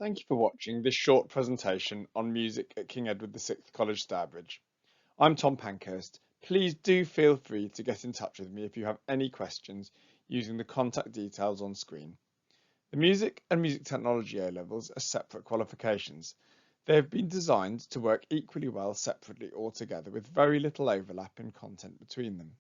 Thank you for watching this short presentation on music at King Edward VI College, Stourbridge. I'm Tom Pankhurst. Please do feel free to get in touch with me if you have any questions using the contact details on screen. The Music and Music Technology A-levels are separate qualifications. They have been designed to work equally well separately or together with very little overlap in content between them.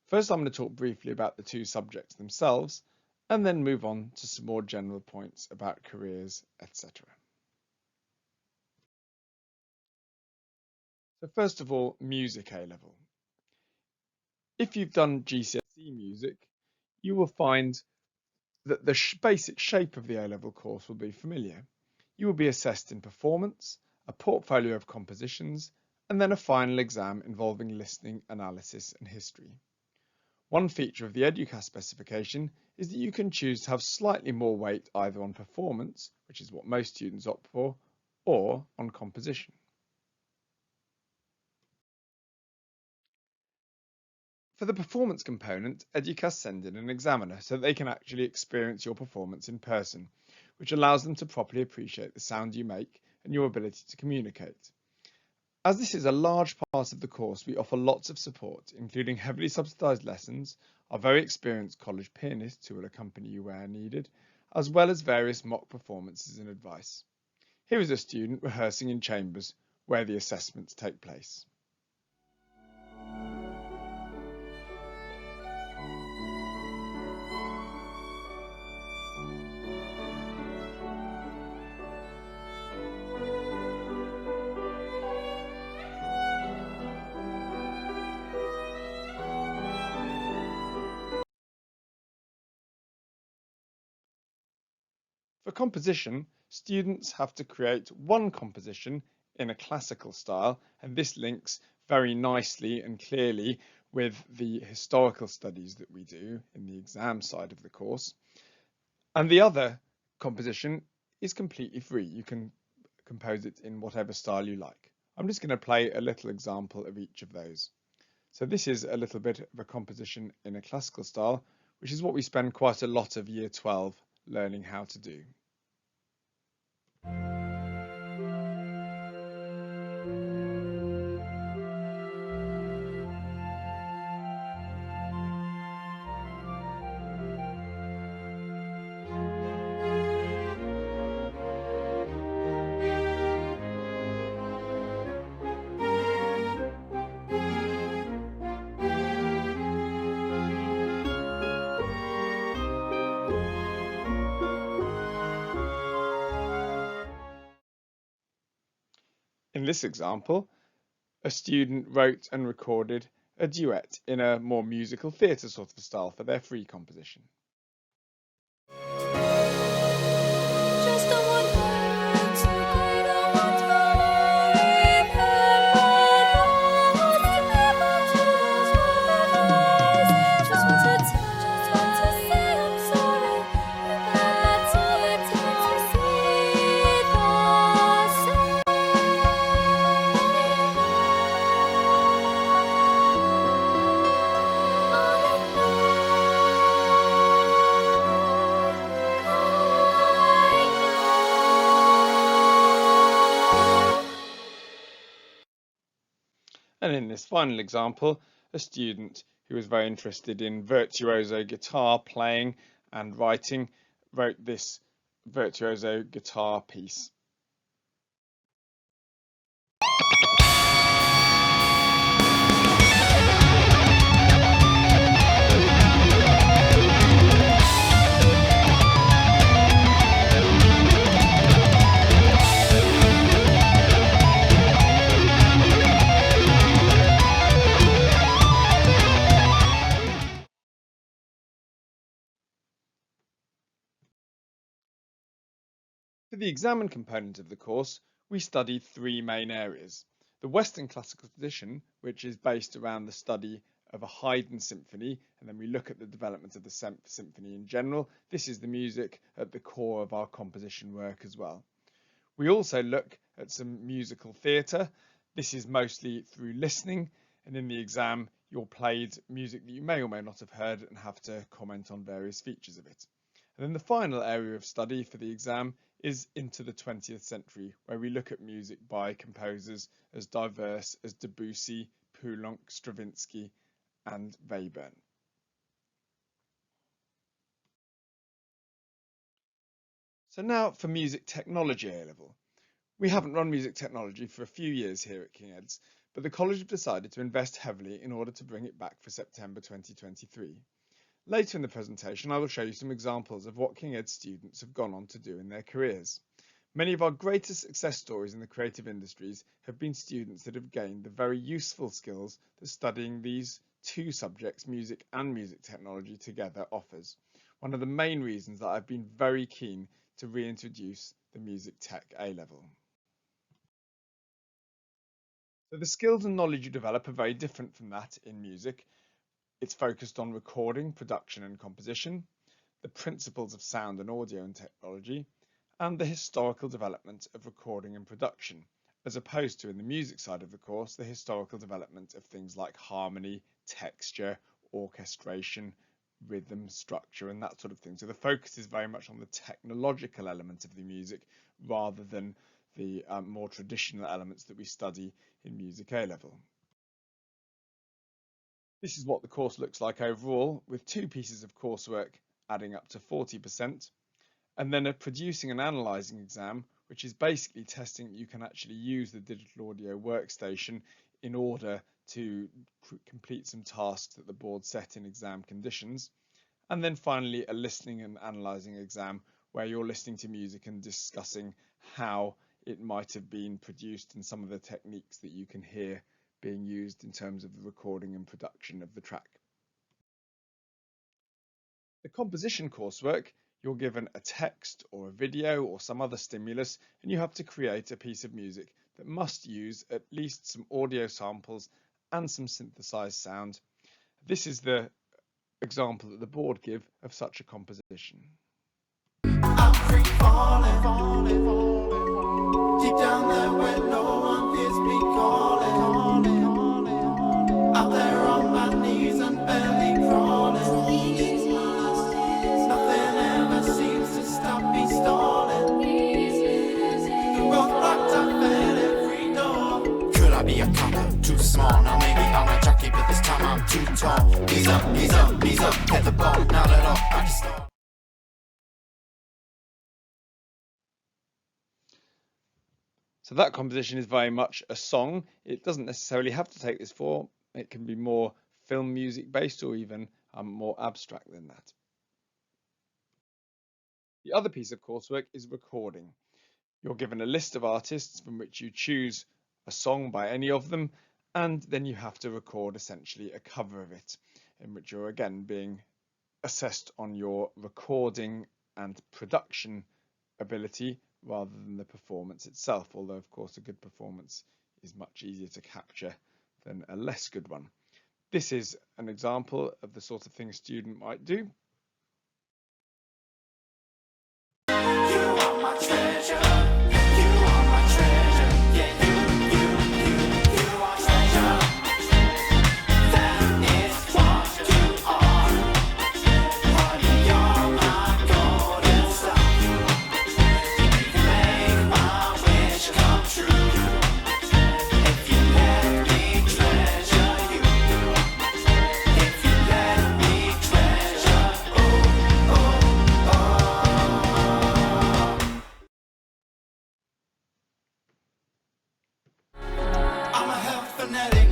First, I'm going to talk briefly about the two subjects themselves, and then move on to some more general points about careers, etc. So first of all, music A-level. If you've done GCSE music, you will find that the basic shape of the A-level course will be familiar. You will be assessed in performance, a portfolio of compositions, and then a final exam involving listening, analysis, and history. One feature of the EduCast specification is that you can choose to have slightly more weight either on performance, which is what most students opt for, or on composition. For the performance component, EduCast send in an examiner so that they can actually experience your performance in person, which allows them to properly appreciate the sound you make and your ability to communicate. As this is a large part of the course, we offer lots of support, including heavily subsidised lessons, our very experienced college pianists who will accompany you where needed, as well as various mock performances and advice. Here is a student rehearsing in chambers where the assessments take place. For composition, students have to create one composition in a classical style, and this links very nicely and clearly with the historical studies that we do in the exam side of the course. And the other composition is completely free. You can compose it in whatever style you like. I'm just going to play a little example of each of those. So this is a little bit of a composition in a classical style, which is what we spend quite a lot of Year 12 learning how to do. In this example, a student wrote and recorded a duet in a more musical theatre sort of style for their free composition. Just a wonder to great a wonder just want to say I'm sorry that take time to see the And in this final example, a student who was very interested in virtuoso guitar playing and writing wrote this virtuoso guitar piece. For the examined component of the course, we studied three main areas. The Western classical tradition, which is based around the study of a Haydn symphony, and then we look at the development of the symphony in general. This is the music at the core of our composition work as well. We also look at some musical theatre. This is mostly through listening, and in the exam you're played music that you may or may not have heard and have to comment on various features of it. And then the final area of study for the exam is into the 20th century, where we look at music by composers as diverse as Debussy, Poulenc, Stravinsky, and Webern. So now for music technology A-level. We haven't run music technology for a few years here at King Ed's, but the college have decided to invest heavily in order to bring it back for September 2023. Later in the presentation, I will show you some examples of what King Ed students have gone on to do in their careers. Many of our greatest success stories in the creative industries have been students that have gained the very useful skills that studying these two subjects, music and music technology, together offers. One of the main reasons that I've been very keen to reintroduce the Music Tech A-level. So the skills and knowledge you develop are very different from that in music. It's focused on recording, production and composition, the principles of sound and audio and technology, and the historical development of recording and production, as opposed to in the music side of the course, the historical development of things like harmony, texture, orchestration, rhythm, structure, and that sort of thing. So the focus is very much on the technological element of the music rather than the more traditional elements that we study in Music A-level. This is what the course looks like overall, with 2 pieces of coursework adding up to 40%, and then a producing and analysing exam, which is basically testing that you can actually use the digital audio workstation in order to complete some tasks that the board set in exam conditions. And then finally, a listening and analysing exam, where you're listening to music and discussing how it might have been produced and some of the techniques that you can hear being used in terms of the recording and production of the track. The composition coursework, you're given a text or a video or some other stimulus, and you have to create a piece of music that must use at least some audio samples and some synthesized sound. This is the example that the board give of such a composition. I'm free falling, falling, falling, deep down there where no one hears me calling, out there on my knees and barely crawling. Nothing ever seems to stop me stalling. The roadblocks I fed every door. Could I be a cop? Too small. Now maybe I'm a jockey, but this time I'm too tall. Ease up, ease up, ease up, hit the ball. Not at all. I can start. So that composition is very much a song. It doesn't necessarily have to take this form. It can be more film music based or even more abstract than that. The other piece of coursework is recording. You're given a list of artists from which you choose a song by any of them, and then you have to record essentially a cover of it, in which you're again being assessed on your recording and production ability rather than the performance itself, although of course a good performance is much easier to capture than a less good one. This is an example of the sort of thing a student might do. You are my treasure. You are my treasure. Yeah, you are treasure. That is what you are. Honey, you're my golden star. You make my wish come true. If you let me treasure you. If you let me treasure. Oh, oh, oh. I'm a health fanatic.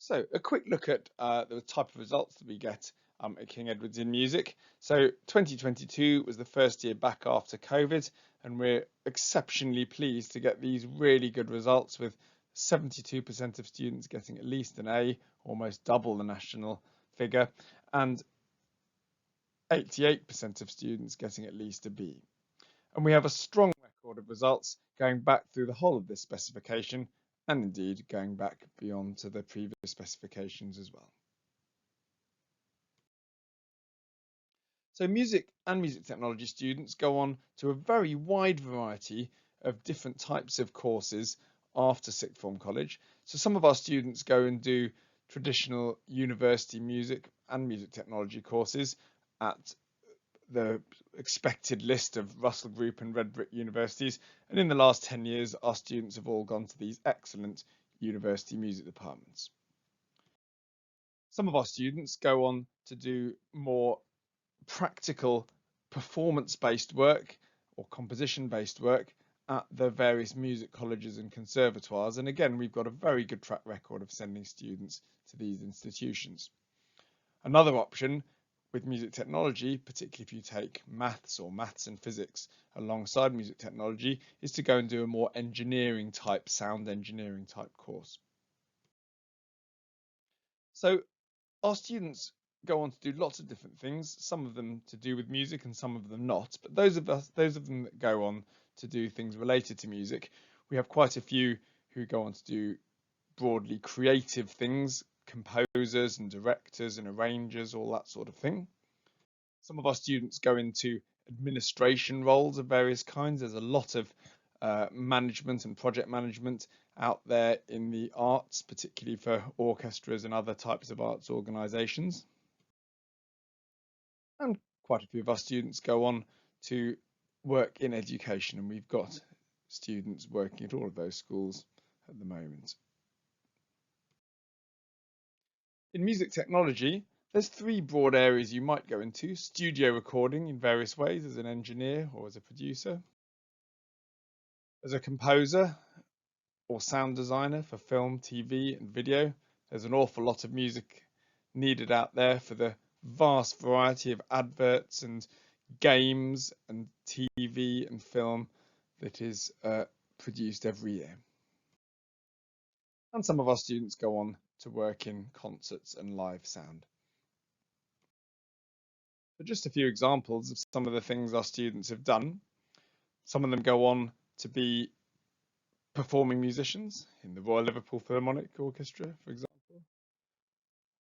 So a quick look at the type of results that we get at King Edward's in music. So 2022 was the first year back after COVID, and we're exceptionally pleased to get these really good results, with 72% of students getting at least an A, almost double the national figure, and 88% of students getting at least a B. And we have a strong record of results going back through the whole of this specification, and indeed going back beyond to the previous specifications as well. So music and music technology students go on to a very wide variety of different types of courses after sixth form college. So some of our students go and do traditional university music and music technology courses at the expected list of Russell Group and Red Brick universities. And in the last 10 years, our students have all gone to these excellent university music departments. Some of our students go on to do more practical performance-based work or composition-based work at the various music colleges and conservatoires. And again, we've got a very good track record of sending students to these institutions. Another option with music technology, particularly if you take maths and physics alongside music technology, is to go and do a more engineering type, sound engineering type course. So our students go on to do lots of different things, some of them to do with music and some of them not, but those of them that go on to do things related to music, we have quite a few who go on to do broadly creative things, composers and directors and arrangers, all that sort of thing. Some of our students go into administration roles of various kinds. There's a lot of management and project management out there in the arts, particularly for orchestras and other types of arts organisations. And quite a few of our students go on to work in education, and we've got students working at all of those schools at the moment. In music technology, there's three broad areas you might go into: studio recording in various ways as an engineer or as a producer, as a composer or sound designer for film, TV and video. There's an awful lot of music needed out there for the vast variety of adverts and games and TV and film that is produced every year. And some of our students go on to work in concerts and live sound. But just a few examples of some of the things our students have done. Some of them go on to be performing musicians in the Royal Liverpool Philharmonic Orchestra, for example.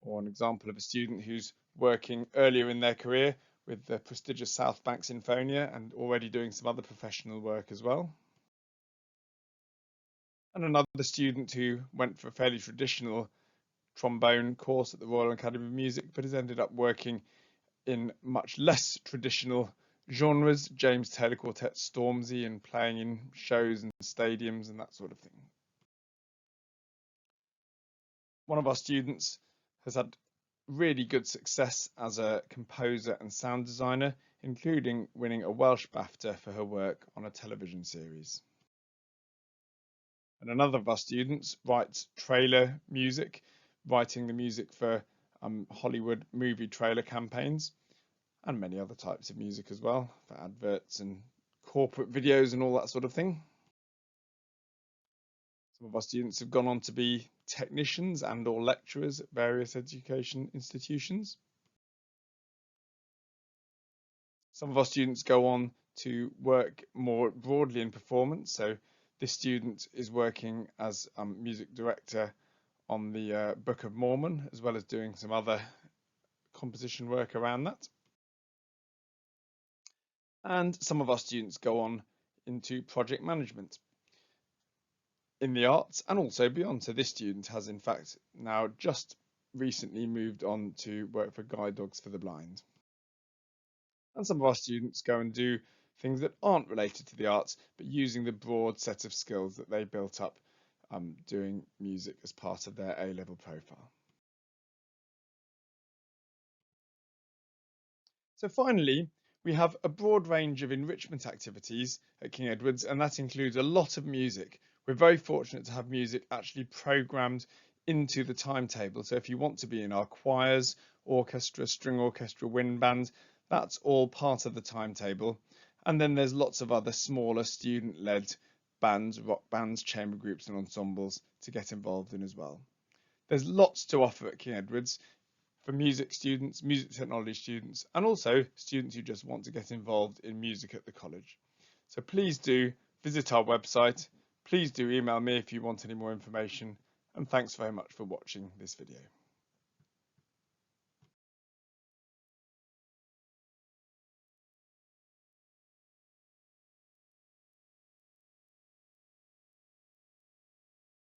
Or an example of a student who's working earlier in their career with the prestigious South Bank Sinfonia and already doing some other professional work as well. And another student who went for a fairly traditional trombone course at the Royal Academy of Music, but has ended up working in much less traditional genres, James Taylor Quartet Stormzy, and playing in shows and stadiums and that sort of thing. One of our students has had really good success as a composer and sound designer, including winning a Welsh BAFTA for her work on a television series. And another of our students writes trailer music, writing the music for Hollywood movie trailer campaigns and many other types of music as well, for adverts and corporate videos and all that sort of thing. Some of our students have gone on to be technicians and or lecturers at various education institutions. Some of our students go on to work more broadly in performance. So this student is working as music director on the Book of Mormon, as well as doing some other composition work around that. And some of our students go on into project management in the arts and also beyond. So this student has in fact now just recently moved on to work for Guide Dogs for the Blind. And some of our students go and do things that aren't related to the arts, but using the broad set of skills that they built up doing music as part of their A-level profile. So finally, we have a broad range of enrichment activities at King Edward's, and that includes a lot of music. We're very fortunate to have music actually programmed into the timetable. So if you want to be in our choirs, orchestra, string orchestra, wind band, that's all part of the timetable. And then there's lots of other smaller student-led bands, rock bands, chamber groups and ensembles to get involved in as well. There's lots to offer at King Edward's for music students, music technology students, and also students who just want to get involved in music at the college. So please do visit our website. Please do email me if you want any more information. And thanks very much for watching this video.